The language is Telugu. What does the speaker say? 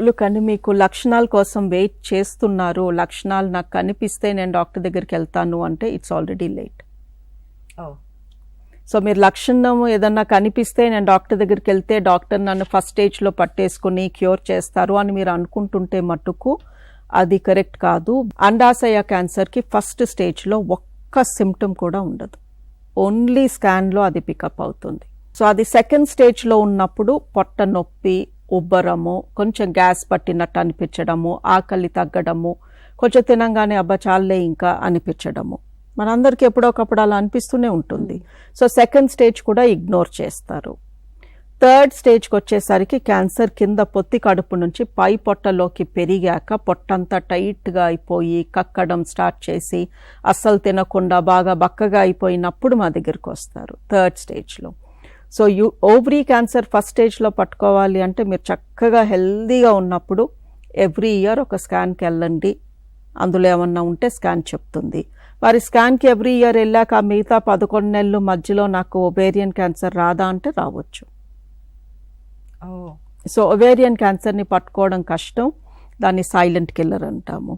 మామూలు కానీ మీకు లక్షణాల కోసం వెయిట్ చేస్తున్నారు, లక్షణాలు నాకు కనిపిస్తే నేను డాక్టర్ దగ్గరికి వెళ్తాను అంటే ఇట్స్ ఆల్రెడీ లేట్. సో మీరు లక్షణం ఏదన్నా కనిపిస్తే నేను డాక్టర్ దగ్గరికి వెళ్తే డాక్టర్ నన్ను ఫస్ట్ స్టేజ్లో పట్టేసుకుని క్యూర్ చేస్తారు అని మీరు అనుకుంటుంటే మటుకు అది కరెక్ట్ కాదు. అండాశయ క్యాన్సర్కి ఫస్ట్ స్టేజ్లో ఒక్క సిమ్టమ్ కూడా ఉండదు, ఓన్లీ స్కాన్లో అది పికప్ అవుతుంది. సో అది సెకండ్ స్టేజ్లో ఉన్నప్పుడు పొట్ట నొప్పి, ఉబ్బరము, కొంచెం గ్యాస్ పట్టినట్టు అనిపించడము, ఆకలి తగ్గడము, కొంచెం తినంగానే అబ్బా చాలే ఇంకా అనిపించడము, మనందరికీ ఎప్పుడొకప్పుడు అలా అనిపిస్తూనే ఉంటుంది. సో సెకండ్ స్టేజ్ కూడా ఇగ్నోర్ చేస్తారు. థర్డ్ స్టేజ్కి వచ్చేసరికి క్యాన్సర్ కింద పొత్తి కడుపు నుంచి పై పొట్టలోకి పెరిగాక పొట్టంతా టైట్గా అయిపోయి కక్కడం స్టార్ట్ చేసి అస్సలు తినకుండా బాగా బక్కగా అయిపోయినప్పుడు మా దగ్గరికి వస్తారు థర్డ్ స్టేజ్లో. సో ఓవరీ క్యాన్సర్ ఫస్ట్ స్టేజ్లో పట్టుకోవాలి అంటే మీరు చక్కగా హెల్దీగా ఉన్నప్పుడు ఎవ్రీ ఇయర్ ఒక స్కాన్కి వెళ్ళండి, అందులో ఏమన్నా ఉంటే స్కాన్ చెప్తుంది. వారి స్కాన్కి ఎవ్రీ ఇయర్ వెళ్ళాక మిగతా 11 నెలలు మధ్యలో నాకు ఒవేరియన్ క్యాన్సర్ రాదా అంటే రావచ్చు. సో ఒవేరియన్ క్యాన్సర్ని పట్టుకోవడం కష్టం, దాన్ని సైలెంట్ కిల్లర్ అంటాము.